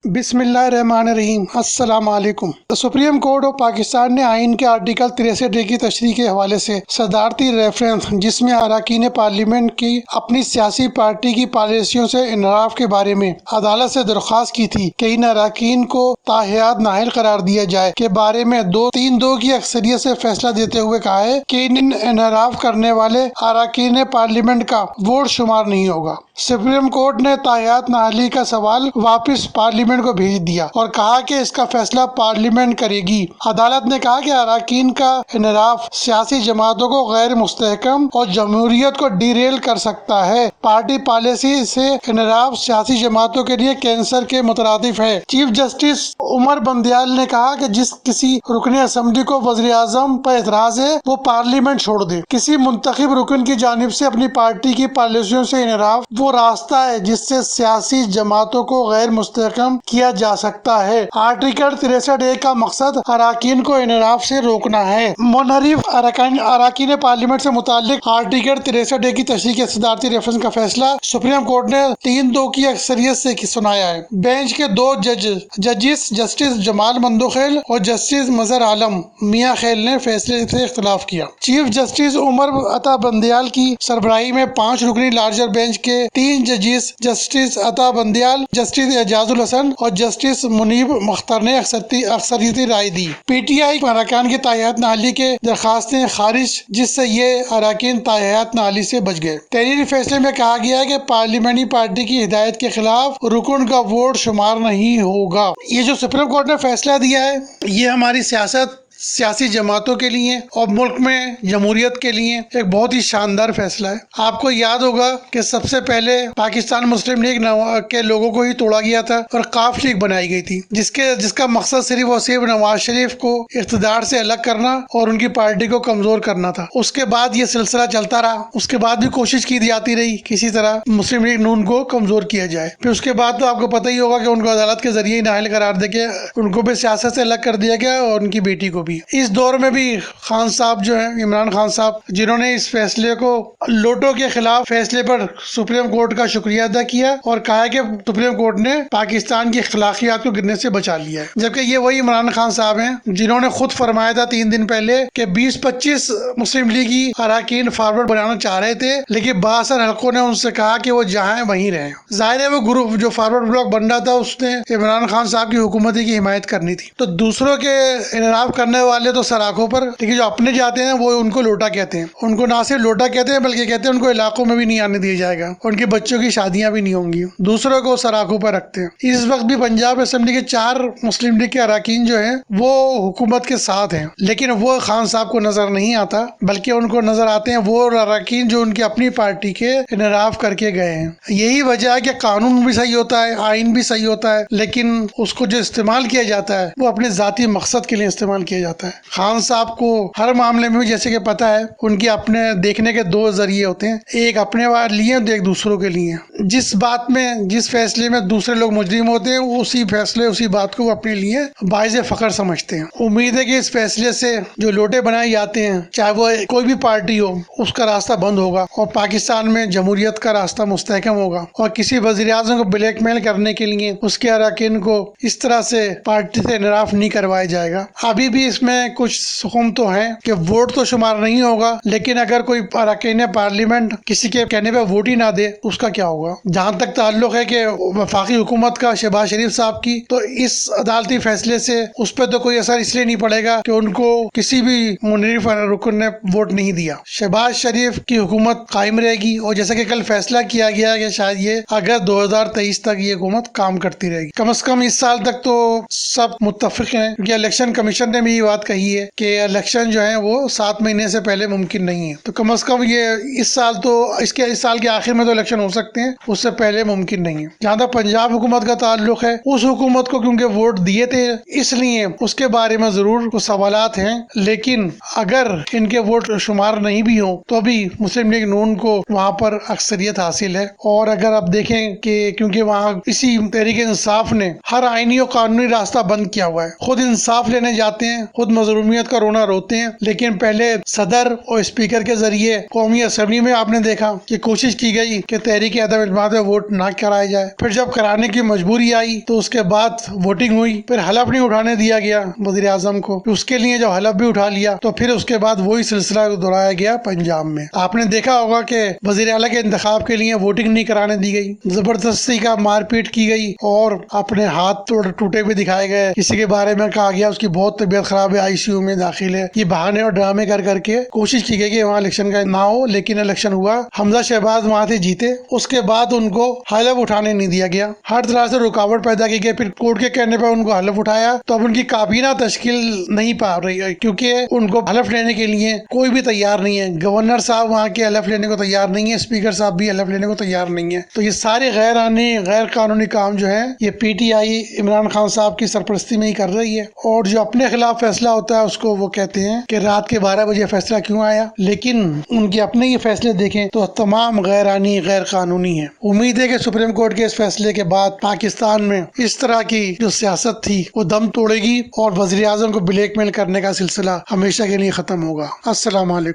بسم اللہ الرحمن الرحیم۔ السلام علیکم۔ سپریم کورٹ آف پاکستان نے آئین کے آرٹیکل 63 کی تشریح کے حوالے سے صدارتی ریفرنس جس میں اراکین پارلیمنٹ کی اپنی سیاسی پارٹی کی پالیسیوں سے انحراف کے بارے میں عدالت سے درخواست کی تھی کہ ان اراکین کو تاحیات نااہل قرار دیا جائے کے بارے میں 3-2 کی اکثریت سے فیصلہ دیتے ہوئے کہا ہے کہ ان انحراف کرنے والے اراکین پارلیمنٹ کا ووٹ شمار نہیں ہوگا۔ سپریم کورٹ نے تاحیات نااہلی کا سوال واپس پارلیمنٹ کو بھیج دیا اور کہا کہ اس کا فیصلہ پارلیمنٹ کرے گی۔ عدالت نے کہا کہ اراکین کا انحراف سیاسی جماعتوں کو غیر مستحکم اور جمہوریت کو ڈیریل کر سکتا ہے۔ پارٹی پالیسی سے انحراف سیاسی جماعتوں کے لیے کینسر کے مترادف ہے۔ چیف جسٹس عمر بندیال نے کہا کہ جس کسی رکن اسمبلی کو وزیر اعظم پر اعتراض ہے وہ پارلیمنٹ چھوڑ دے۔ کسی منتخب رکن کی جانب سے اپنی پارٹی کی پالیسیوں سے انحراف وہ راستہ ہے جس سے سیاسی جماعتوں کو غیر مستحکم کیا جا سکتا ہے۔ آرٹیکل 63 کا مقصد اراکین کو انحراف سے روکنا ہے۔ منحرف اراکین پارلیمنٹ سے متعلق آرٹیکل 63 کی تشریح کے صدارتی ریفرنس کا فیصلہ سپریم کورٹ نے 3-2 کی اکثریت سے سنایا ہے۔ بینچ کے 2 ججز جسٹس جمال مندوخیل اور جسٹس مظہر عالم میاں خیل نے فیصلے سے اختلاف کیا۔ چیف جسٹس عمر عطا بندیال کی سربراہی میں 5 رکنی لارجر بینچ کے 3 ججز جسٹس عطا بندیال، جسٹس اعجاز الحسن اور جسٹس منیب مختار نے اکثریتی رائے دی۔ پی ٹی آئی اراکین کی تاحیات نااہلی کے درخواستیں خارج، جس سے یہ اراکین تاحیات نااہلی سے بچ گئے۔ تحریری فیصلے میں کہا گیا ہے کہ پارلیمانی پارٹی کی ہدایت کے خلاف رکن کا ووٹ شمار نہیں ہوگا۔ یہ جو سپریم کورٹ نے فیصلہ دیا ہے یہ ہماری سیاسی جماعتوں کے لیے اور ملک میں جمہوریت کے لیے ایک بہت ہی شاندار فیصلہ ہے۔ آپ کو یاد ہوگا کہ سب سے پہلے پاکستان مسلم لیگ کے لوگوں کو ہی توڑا گیا تھا اور قاف لیگ بنائی گئی تھی جس کا مقصد صرف اور صرف نواز شریف کو اقتدار سے الگ کرنا اور ان کی پارٹی کو کمزور کرنا تھا۔ اس کے بعد یہ سلسلہ چلتا رہا، اس کے بعد بھی کوشش کی جاتی رہی کسی طرح مسلم لیگ نون کو کمزور کیا جائے۔ پھر اس کے بعد تو آپ کو پتہ ہی ہوگا کہ ان کو عدالت کے ذریعے نااہل قرار دے کے ان کو بھی سیاست سے الگ کر دیا گیا اور ان کی بیٹی کو بھی۔ اس دور میں بھی خان صاحب جو ہیں، عمران خان صاحب، جنہوں نے اس فیصلے کو لوٹوں کے خلاف فیصلے پر سپریم کورٹ کا شکریہ ادا کیا اور کہا کہ سپریم کورٹ نے پاکستان کی اخلاقیات کو گرنے سے بچا لیا ہے۔ جبکہ یہ وہی عمران خان صاحب ہیں جنہوں نے خود فرمایا تھا 3 دن پہلے کہ 20-25 مسلم لیگی اراکین فارورڈ بنانا چاہ رہے تھے، لیکن بااثر حلقوں نے ان سے کہا کہ وہ جہاں وہیں رہیں۔ ظاہر ہے وہ گروپ جو فارورڈ بلاک بن رہا تھا اس نے عمران خان صاحب کی حکومت کی حمایت کرنی تھی، تو دوسروں کے انحراف کرنے والے تو سراخوں پر، لیکن جو اپنے جاتے ہیں وہ ان کو لوٹا کہتے ہیں۔ ان کو نہ صرف لوٹا کہتے ہیں بلکہ کہتے ہیں ان کو علاقوں میں بھی نہیں آنے دیا جائے گا، ان کے بچوں کی شادیاں بھی نہیں ہوں گی، دوسروں کو سراخوں پر رکھتے ہیں۔ اس وقت بھی پنجاب اسمبلی کے 4 مسلم لیگ کے اراکین جو ہیں وہ حکومت کے ساتھ ہیں، لیکن وہ خان صاحب کو نظر نہیں آتا، بلکہ ان کو نظر آتے ہیں وہ اراکین جو ان کی اپنی پارٹی کے انحراف کر کے گئے ہیں۔ یہی وجہ ہے کہ قانون بھی صحیح ہوتا ہے، آئین بھی صحیح ہوتا ہے، لیکن اس کو جو استعمال کیا جاتا ہے وہ اپنے ذاتی مقصد کے لیے استعمال کیا جاتا ہے۔ خان صاحب کو ہر معاملے میں جیسے کہ پتہ ہے ان کی اپنے دیکھنے کے 2 ذریعے ہوتے ہیں، ایک اپنے لیے تو ایک دوسروں کے لیے۔ جس بات میں، جس فیصلے میں دوسرے لوگ مجرم ہوتے ہیں اسی بات کو وہ اپنے لیے باعث فخر سمجھتے ہیں۔ امید ہے کہ اس فیصلے سے جو لوٹے بنائے جاتے ہیں، چاہے وہ کوئی بھی پارٹی ہو، اس کا راستہ بند ہوگا اور پاکستان میں جمہوریت کا راستہ مستحکم ہوگا، اور کسی وزیر اعظم کو بلیک میل کرنے کے لیے اس کے اراکین کو اس طرح سے پارٹی سے انحراف نہیں کروایا جائے گا۔ ابھی بھی اس میں کچھ سکون تو ہے کہ ووٹ تو شمار نہیں ہوگا، لیکن اگر کوئی اراکین پارلیمنٹ کسی کے کہنے پہ ووٹ ہی نہ دے اس کا کیا ہوگا؟ جہاں تک تعلق ہے کہ وفاقی حکومت کا، شہباز شریف صاحب کی، تو اس عدالتی فیصلے سے اس پہ تو کوئی اثر اس لیے نہیں پڑے گا کہ ان کو کسی بھی منحرف رکن نے ووٹ نہیں دیا۔ شہباز شریف کی حکومت قائم رہے گی، اور جیسا کہ کل فیصلہ کیا گیا کہ شاید یہ اگست 2023 تک یہ حکومت کام کرتی رہے گی، کم از کم اس سال تک تو سب متفق ہیں، کیونکہ الیکشن کمیشن نے بھی یہ بات کہی ہے کہ الیکشن جو ہے وہ 7 مہینے سے پہلے ممکن نہیں ہے، تو کم از کم یہ اس سال کے آخر میں تو الیکشن ہو سکتے ہیں، اس سے پہلے ممکن نہیں ہے۔ جہاں تک پنجاب حکومت کا تعلق ہے، اس حکومت کو کیونکہ ووٹ دیے تھے اس لیے اس کے بارے میں ضرور کچھ سوالات ہیں، لیکن اگر ان کے ووٹ شمار نہیں بھی ہوں تو بھی مسلم لیگ نون کو وہاں پر اکثریت حاصل ہے۔ اور اگر آپ دیکھیں کہ کیونکہ وہاں اسی تحریک انصاف نے ہر آئینی اور قانونی راستہ بند کیا ہوا ہے، خود انصاف لینے جاتے ہیں خود مظلومیت کا رونا روتے ہیں، لیکن پہلے صدر اور اسپیکر کے ذریعے قومی اسمبلی میں آپ نے دیکھا کہ کوشش کی گئی کہ تحریک عدم اعتماد میں ووٹ نہ کرائے جائے، پھر جب کرانے کی مجبوری آئی تو اس کے بعد ووٹنگ ہوئی، پھر حلف نہیں اٹھانے دیا گیا وزیر اعظم کو، اس کے لیے جب حلف بھی اٹھا لیا تو پھر اس کے بعد وہی سلسلہ دہرایا گیا پنجاب میں۔ آپ نے دیکھا ہوگا کہ وزیر اعلیٰ کے انتخاب کے لیے ووٹنگ نہیں کرانے دی گئی، زبردستی کا مار پیٹ کی گئی اور اپنے ہاتھ ٹوٹے بھی دکھائے گئے، کسی کے بارے میں کہا گیا اس کی بہت طبیعت خراب ہے، ICU میں داخل ہے۔ یہ بہانے اور ڈرامے کر کے کوشش کی گئی کہ وہاں الیکشن کا نہ ہو، لیکن الیکشن ہوا، حمزہ شہباز وہاں سے جیتے، اس کے بعد ان کو حلف اٹھانے نہیں دیا گیا، ہر طرح سے رکاوٹ پیدا کی گئی، پھر کورٹ کے کہنے پر ان کو حلف اٹھایا تو اب ان کی کابینہ تشکیل نہیں پا رہی ہے کیونکہ ان کو حلف لینے کے لیے کوئی بھی تیار نہیں ہے، گورنر صاحب وہاں کے حلف لینے کو تیار نہیں ہے، اسپیکر صاحب بھی حلف لینے کو تیار نہیں ہے۔ تو یہ سارے غیر قانونی کام جو ہے یہ PTI عمران خان صاحب کی سرپرستی میں ہی کر رہی ہے، اور جو اپنے خلاف فیصلہ ہوتا ہے اس کو وہ کہتے ہیں کہ رات کے 12 بجے فیصلہ کیوں آیا، لیکن ان کے اپنے یہ فیصلے دیکھیں تو تمام غیر آئینی غیر قانونی ہیں۔ امید ہے کہ سپریم کورٹ کے اس فیصلے کے بعد پاکستان میں اس طرح کی جو سیاست تھی وہ دم توڑے گی اور وزیر اعظم کو بلیک میل کرنے کا سلسلہ ہمیشہ کے لیے ختم ہوگا۔ السلام علیکم۔